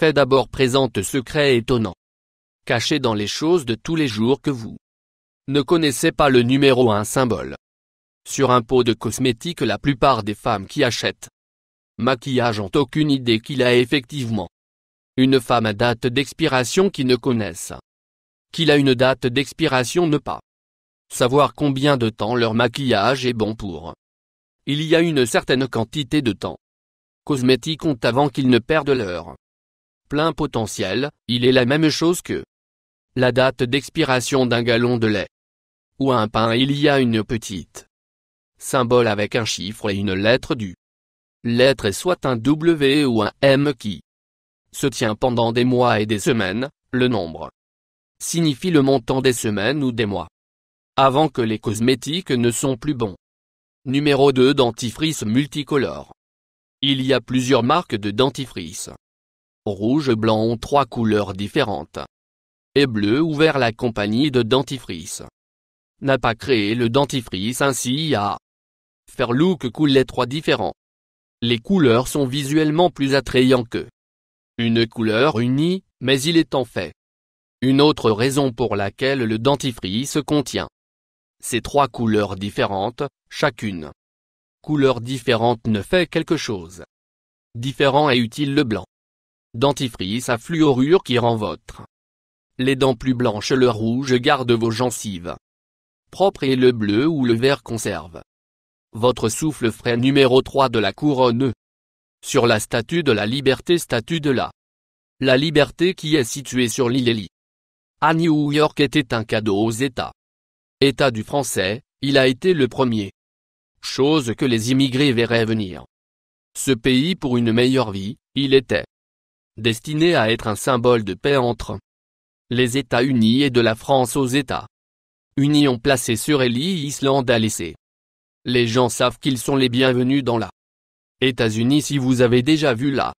fait d'abord présente secret étonnant, caché dans les choses de tous les jours que vous ne connaissez pas. Le numéro 1 symbole. Sur un pot de cosmétiques, la plupart des femmes qui achètent maquillage ont aucune idée qu'il a effectivement une femme à date d'expiration qui ne connaissent qu'il a une date d'expiration, ne pas savoir combien de temps leur maquillage est bon pour. Il y a une certaine quantité de temps cosmétiques ont avant qu'ils ne perdent leur plein potentiel. Il est la même chose que la date d'expiration d'un gallon de lait ou un pain. Il y a une petite symbole avec un chiffre et une lettre du lettre, soit un W ou un M qui se tient pendant des mois et des semaines. Le nombre signifie le montant des semaines ou des mois avant que les cosmétiques ne sont plus bons. Numéro 2 dentifrice multicolore. Il y a plusieurs marques de dentifrice. Rouge et blanc ont 3 couleurs différentes. Et bleu ou vert. La compagnie de dentifrice n'a pas créé le dentifrice ainsi à faire look cool les 3 différents. Les couleurs sont visuellement plus attrayants que une couleur unie, mais il est en fait une autre raison pour laquelle le dentifrice contient ces 3 couleurs différentes. Chacune couleur différente ne fait quelque chose différent et utile. Le blanc dentifrice à fluorure qui rend votre les dents plus blanches. Le rouge garde vos gencives propres et le bleu ou le vert conserve votre souffle frais. Numéro 3 de la couronne. Sur la statue de la Liberté. Statue de la Liberté qui est située sur l'île Ellie à New York était un cadeau aux États du français. Il a été le premier chose que les immigrés verraient venir ce pays pour une meilleure vie. Il était destiné à être un symbole de paix entre les États-Unis et de la France. Aux États-Unis ont placé sur Ellie Island à laisser. Les gens savent qu'ils sont les bienvenus dans la États-Unis. Si vous avez déjà vu la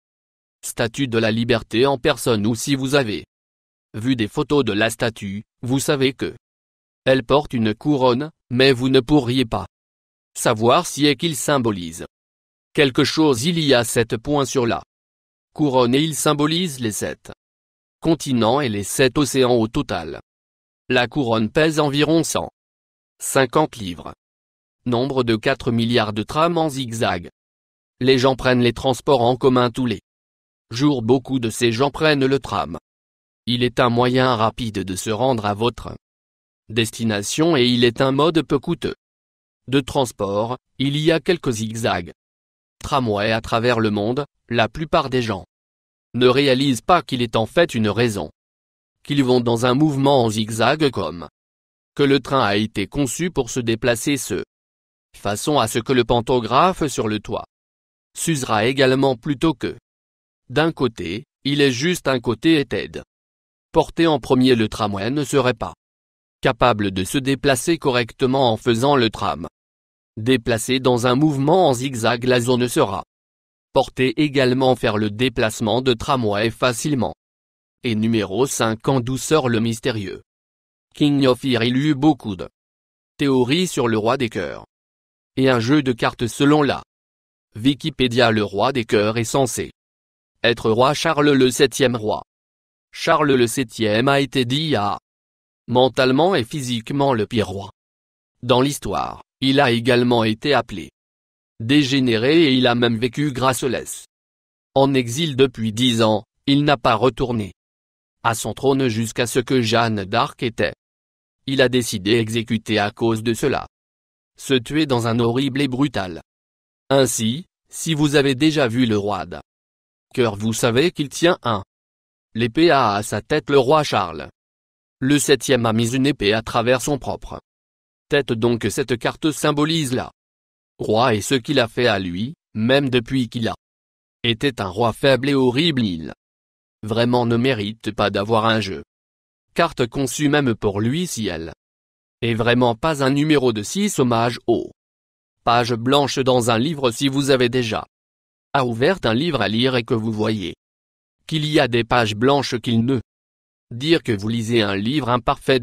statue de la Liberté en personne ou si vous avez vu des photos de la statue, vous savez que elle porte une couronne, mais vous ne pourriez pas savoir si est qu'il symbolise quelque chose. Il y a 7 points sur la couronne et il symbolise les 7 continents et les 7 océans au total. La couronne pèse environ 150 livres. Nombre de 4 milliards de trams en zigzag. Les gens prennent les transports en commun tous les jours. Beaucoup de ces gens prennent le tram. Il est un moyen rapide de se rendre à votre destination et il est un mode peu coûteux de transport. Il y a quelques zigzags tramways à travers le monde. La plupart des gens ne réalisent pas qu'il est en fait une raison qu'ils vont dans un mouvement en zigzag comme que le train a été conçu pour se déplacer façon à ce que le pantographe sur le toit s'usera également plutôt que d'un côté. Il est juste un côté était porté en premier. Le tramway ne serait pas capable de se déplacer correctement en faisant le tram déplacer dans un mouvement en zigzag. La zone sera portée également faire le déplacement de tramway facilement. Et numéro 5 en douceur. Le mystérieux King of Fear. Il y eut beaucoup de théories sur le roi des cœurs et un jeu de cartes. Selon la Wikipédia, le roi des cœurs est censé être roi Charles le 7e. Roi Charles le 7e a été dit à mentalement et physiquement le pire roi dans l'histoire. Il a également été appelé dégénéré et il a même vécu grâceless en exil depuis 10 ans. Il n'a pas retourné à son trône jusqu'à ce que Jeanne d'Arc était. Il a décidé exécuter à cause de cela. Se tuer dans un horrible et brutal. Ainsi, si vous avez déjà vu le roi de cœur, vous savez qu'il tient l'épée à sa tête. Le roi Charles le 7e a mis une épée à travers son propre tête. Donc cette carte symbolise la roi et ce qu'il a fait à lui, même depuis qu'il a était un roi faible et horrible. Il vraiment ne mérite pas d'avoir un jeu carte conçu même pour lui. Si elle est vraiment pas un numéro de 6. Hommage aux pages blanches dans un livre. Si vous avez déjà ouvert un livre à lire et que vous voyez qu'il y a des pages blanches, qu'il ne dire que vous lisez un livre imparfait.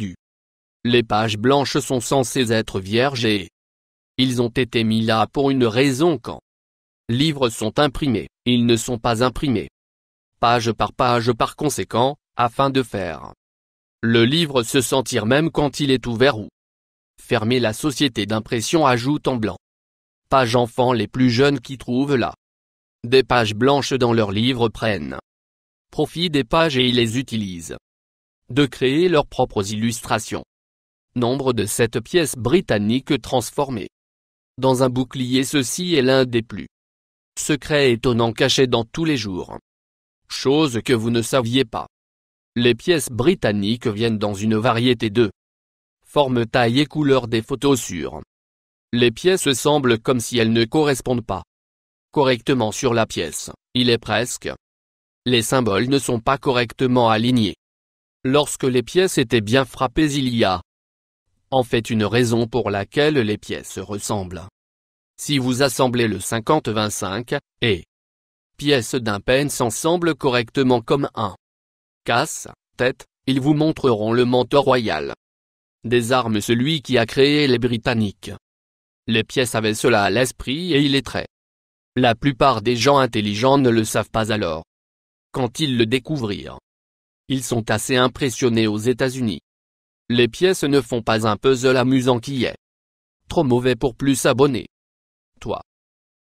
Les pages blanches sont censées être vierges et ils ont été mis là pour une raison. Quand livres sont imprimés, ils ne sont pas imprimés page par conséquent, afin de faire le livre se sentir même quand il est ouvert ou fermé. La société d'impression ajoute en blanc. Page enfants. Les plus jeunes qui trouvent là des pages blanches dans leurs livres prennent profit des pages et ils les utilisent de créer leurs propres illustrations. Nombre de cette pièce britannique transformée dans un bouclier. Ceci est l'un des plus secrets et étonnants cachés dans tous les jours. Chose que vous ne saviez pas. Les pièces britanniques viennent dans une variété de formes, tailles et couleurs. Des photos sur les pièces semblent comme si elles ne correspondent pas correctement sur la pièce. Il est presque. Les symboles ne sont pas correctement alignés. Lorsque les pièces étaient bien frappées, il y a en fait une raison pour laquelle les pièces ressemblent. Si vous assemblez le 50-25 et pièces d'un pence ensemble correctement comme un casse-tête, ils vous montreront le manteau royal des armes, celui qui a créé les Britanniques. Les pièces avaient cela à l'esprit et il est très. La plupart des gens intelligents ne le savent pas alors. Quand ils le découvrirent, ils sont assez impressionnés. Aux États-Unis, les pièces ne font pas un puzzle amusant qui est trop mauvais pour plus abonnés. Toi.